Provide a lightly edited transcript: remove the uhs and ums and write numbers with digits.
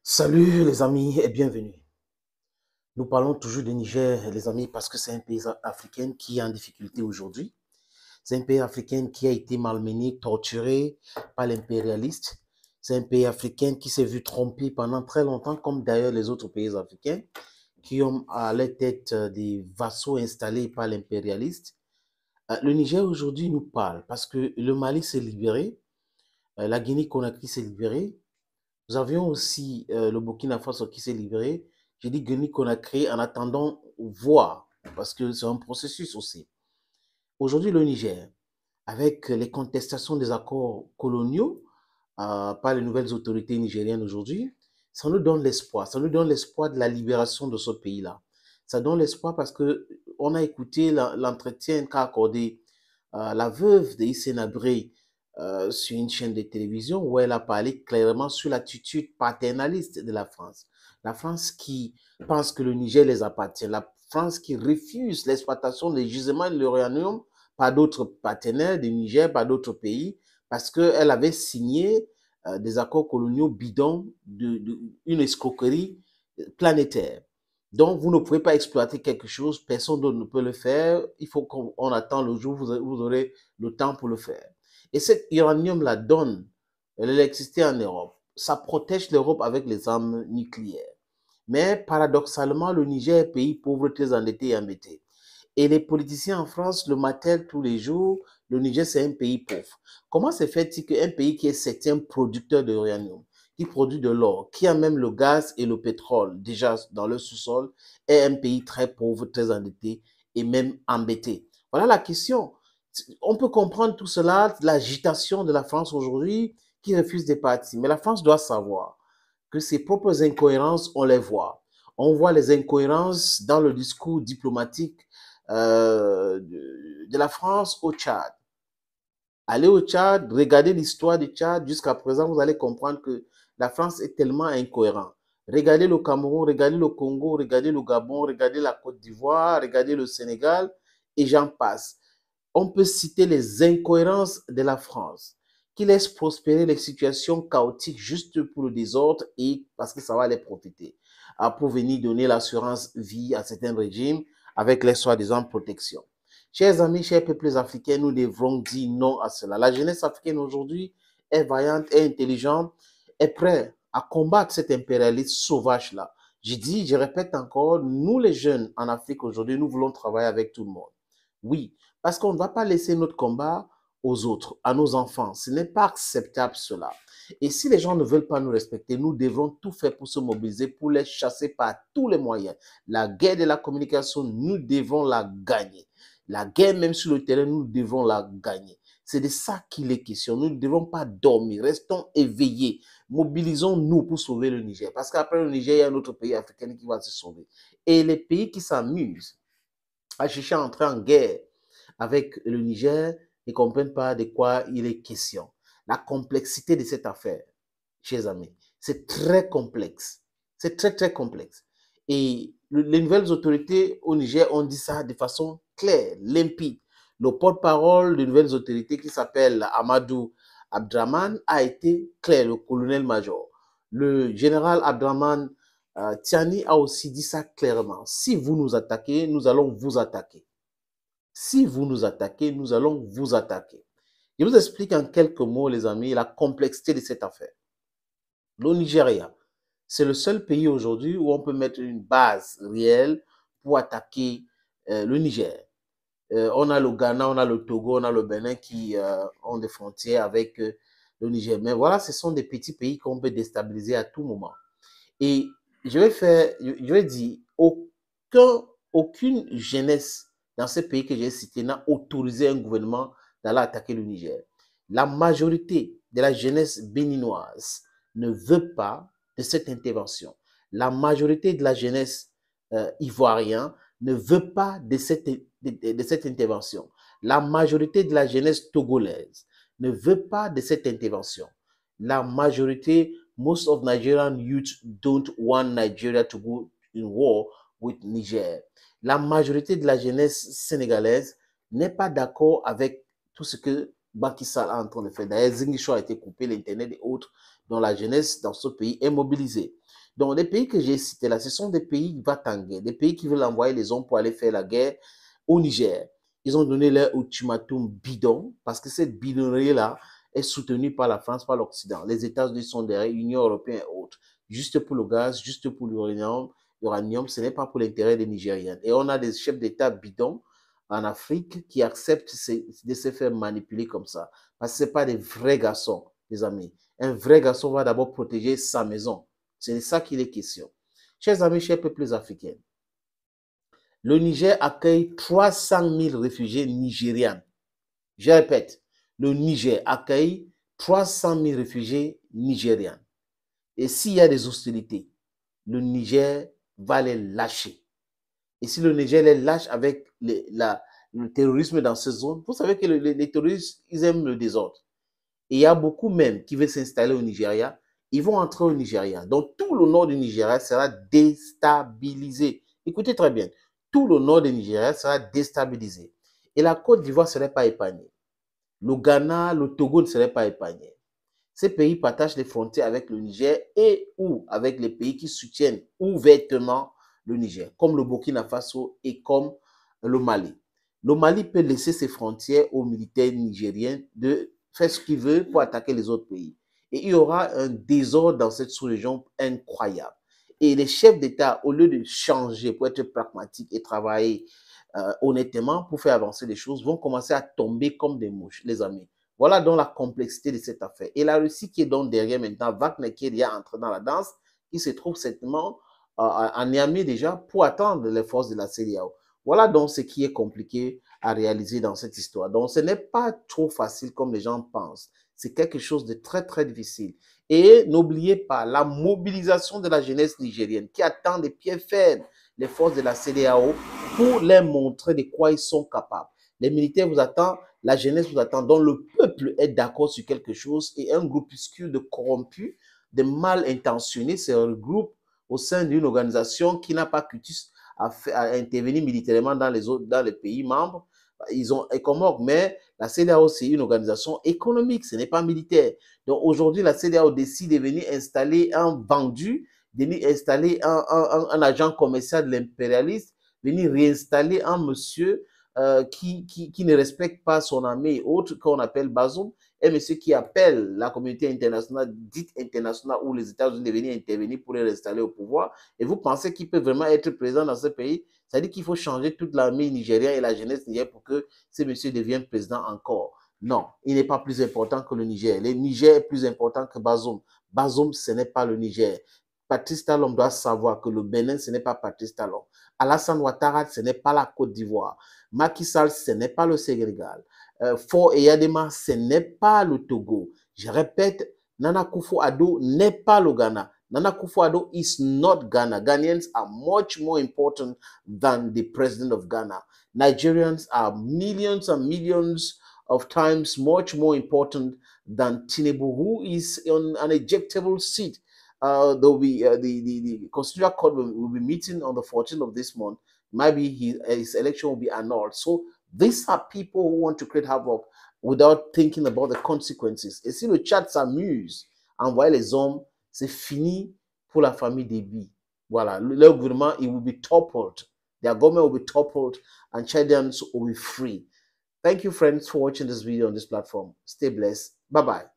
Salut les amis et bienvenue. Nous parlons toujours du Niger, les amis, parce que c'est un pays africain qui est en difficulté aujourd'hui. C'est un pays africain qui a été malmené, torturé par l'impérialiste. C'est un pays africain qui s'est vu tromper pendant très longtemps, comme d'ailleurs les autres pays africains, qui ont à leur tête des vassaux installés par l'impérialiste. Le Niger aujourd'hui nous parle parce que le Mali s'est libéré, la Guinée-Conakry s'est libérée. Nous avions aussi le Burkina Faso qui s'est libéré. J'ai dit Guinée Conakry en attendant voir, parce que c'est un processus aussi. Aujourd'hui, le Niger, avec les contestations des accords coloniaux par les nouvelles autorités nigériennes aujourd'hui, ça nous donne l'espoir. Ça nous donne l'espoir de la libération de ce pays-là. Ça donne l'espoir parce que on a écouté l'entretien qu'a accordé la veuve de Hissène Habré sur une chaîne de télévision où elle a parlé clairement sur l'attitude paternaliste de la France. La France qui pense que le Niger les appartient. La France qui refuse l'exploitation des gisements de l'uranium par d'autres partenaires du Niger, par d'autres pays, parce qu'elle avait signé des accords coloniaux bidons une escroquerie planétaire. Donc, vous ne pouvez pas exploiter quelque chose, personne d'autre ne peut le faire. Il faut qu'on attend le jour où vous aurez le temps pour le faire. Et cet uranium-là donne l'électricité en Europe. Ça protège l'Europe avec les armes nucléaires. Mais paradoxalement, le Niger est un pays pauvre, très endetté et embêté. Et les politiciens en France le martèlent tous les jours. Le Niger, c'est un pays pauvre. Comment se fait-il qu'un pays qui est septième producteur d'uranium, qui produit de l'or, qui a même le gaz et le pétrole déjà dans le sous-sol, est un pays très pauvre, très endetté et même embêté? Voilà la question. On peut comprendre tout cela, l'agitation de la France aujourd'hui qui refuse des partis. Mais la France doit savoir que ses propres incohérences, on les voit. On voit les incohérences dans le discours diplomatique de la France au Tchad. Allez au Tchad, regardez l'histoire du Tchad. Jusqu'à présent, vous allez comprendre que la France est tellement incohérente. Regardez le Cameroun, regardez le Congo, regardez le Gabon, regardez la Côte d'Ivoire, regardez le Sénégal, et j'en passe. On peut citer les incohérences de la France, qui laisse prospérer les situations chaotiques juste pour le désordre et parce que ça va les profiter, pour venir donner l'assurance vie à certains régimes avec les soi-disant protections. Chers amis, chers peuples africains, nous devrons dire non à cela. La jeunesse africaine aujourd'hui est vaillante, est intelligente, est prête à combattre cet impérialisme sauvage-là. Je dis, je répète encore, nous les jeunes en Afrique aujourd'hui, nous voulons travailler avec tout le monde. Oui, parce qu'on ne va pas laisser notre combat aux autres, à nos enfants. Ce n'est pas acceptable cela. Et si les gens ne veulent pas nous respecter, nous devrons tout faire pour se mobiliser, pour les chasser par tous les moyens. La guerre de la communication, nous devons la gagner. La guerre même sur le terrain, nous devons la gagner. C'est de ça qu'il est question. Nous ne devons pas dormir. Restons éveillés. Mobilisons-nous pour sauver le Niger. Parce qu'après le Niger, il y a un autre pays africain qui va se sauver. Et les pays qui s'amusent à chercher à entrer en guerre avec le Niger ne comprennent pas de quoi il est question. La complexité de cette affaire, chers amis, c'est très complexe. C'est très, très complexe. Et les nouvelles autorités au Niger ont dit ça de façon claire, limpide. Le porte-parole des nouvelles autorités qui s'appelle Amadou Abdraman a été clair, le colonel-major. Le général Abdraman Tiani a aussi dit ça clairement. Si vous nous attaquez, nous allons vous attaquer. Si vous nous attaquez, nous allons vous attaquer. Je vous explique en quelques mots, les amis, la complexité de cette affaire. Le Nigeria, c'est le seul pays aujourd'hui où on peut mettre une base réelle pour attaquer le Niger. On a le Ghana, on a le Togo, on a le Bénin qui ont des frontières avec le Niger. Mais voilà, ce sont des petits pays qu'on peut déstabiliser à tout moment. Et je vais dire, aucune jeunesse dans ces pays que j'ai cités n'a autorisé un gouvernement d'aller attaquer le Niger. La majorité de la jeunesse béninoise ne veut pas de cette intervention. La majorité de la jeunesse ivoirienne ne veut pas de cette intervention. La majorité de la jeunesse togolaise ne veut pas de cette intervention. La majorité, most of Nigerian youth don't want Nigeria to go in war with Niger. La majorité de la jeunesse sénégalaise n'est pas d'accord avec tout ce que Macky Sall est en train de faire. D'ailleurs, Zinguicho a été coupé, l'Internet et autres, dont la jeunesse dans ce pays est mobilisée. Donc, les pays que j'ai cités là, ce sont des pays va-t-en-guerre, des pays qui veulent envoyer les hommes pour aller faire la guerre au Niger. Ils ont donné leur ultimatum bidon, parce que cette bidonnerie-là est soutenue par la France, par l'Occident. Les États-Unis sont derrière, l'Union européenne et autres. Juste pour le gaz, juste pour l'uranium, ce n'est pas pour l'intérêt des Nigériens. Et on a des chefs d'État bidons en Afrique qui acceptent de se faire manipuler comme ça. Parce que ce n'est pas des vrais garçons, les amis. Un vrai garçon va d'abord protéger sa maison. C'est de ça qu'il est question. Chers amis, chers peuples africains, le Niger accueille 300 000 réfugiés nigérians. Je répète, le Niger accueille 300 000 réfugiés nigérians. Et s'il y a des hostilités, le Niger va les lâcher. Et si le Niger les lâche avec le terrorisme dans ces zones, vous savez que les terroristes, ils aiment le désordre. Et il y a beaucoup même qui veulent s'installer au Nigeria. Ils vont entrer au Nigeria. Donc, tout le nord du Nigeria sera déstabilisé. Écoutez très bien. Tout le nord du Nigeria sera déstabilisé. Et la Côte d'Ivoire ne serait pas épargnée. Le Ghana, le Togo ne seraient pas épargnés. Ces pays partagent les frontières avec le Niger et ou avec les pays qui soutiennent ouvertement le Niger, comme le Burkina Faso et comme le Mali. Le Mali peut laisser ses frontières aux militaires nigériens de faire ce qu'ils veulent pour attaquer les autres pays. Et il y aura un désordre dans cette sous-région incroyable. Et les chefs d'État, au lieu de changer pour être pragmatiques et travailler honnêtement pour faire avancer les choses, vont commencer à tomber comme des mouches, les amis. Voilà donc la complexité de cette affaire. Et la Russie qui est donc derrière maintenant, Wagner qui est déjà entré dans la danse, qui se trouve certainement en Niamey déjà pour attendre les forces de la CEDEAO. Voilà donc ce qui est compliqué à réaliser dans cette histoire. Donc ce n'est pas trop facile comme les gens pensent. C'est quelque chose de très très difficile. Et n'oubliez pas la mobilisation de la jeunesse nigérienne qui attend des pieds fermes les forces de la CEDEAO pour leur montrer de quoi ils sont capables. Les militaires vous attendent, la jeunesse vous attend, donc le peuple est d'accord sur quelque chose et un groupuscule de corrompus, de mal intentionnés se regroupe au sein d'une organisation qui n'a pas cutis à intervenir militairement dans les pays membres. Ils ont ECOMOG, mais la CEDEAO, c'est une organisation économique, ce n'est pas militaire. Donc aujourd'hui, la CEDEAO décide de venir installer un vendu, de venir installer un agent commercial de l'impérialiste, venir réinstaller un monsieur qui ne respecte pas son armée et autres, qu'on appelle Bazoum, un monsieur qui appelle la communauté internationale, dite internationale, où les États-Unis de venir intervenir pour les réinstaller au pouvoir. Et vous pensez qu'il peut vraiment être présent dans ce pays? Ça dit qu'il faut changer toute l'armée nigérienne et la jeunesse nigérienne pour que ce monsieur devienne président encore. Non, il n'est pas plus important que le Niger. Le Niger est plus important que Bazoum. Bazoum, ce n'est pas le Niger. Patrice Talon doit savoir que le Bénin, ce n'est pas Patrice Talon. Alassane Ouattara, ce n'est pas la Côte d'Ivoire. Macky Sall, ce n'est pas le Sénégal. Faure Eyadema, ce n'est pas le Togo. Je répète, Nana Akufo-Addo n'est pas le Ghana. Nana Akufo-Addo is not Ghana. Ghanaians are much more important than the president of Ghana. Nigerians are millions and millions of times much more important than Tinubu, who is on an ejectable seat. The Constitutional Court will be meeting on the 14th of this month. Maybe his election will be annulled. So these are people who want to create havoc without thinking about the consequences. Et si le Tchad s'amuse à envoyer les hommes, c'est fini pour la famille Déby. Voilà, leur gouvernement, it will be toppled. Their government will be toppled and Chadians will be free. Thank you, friends, for watching this video on this platform. Stay blessed. Bye-bye.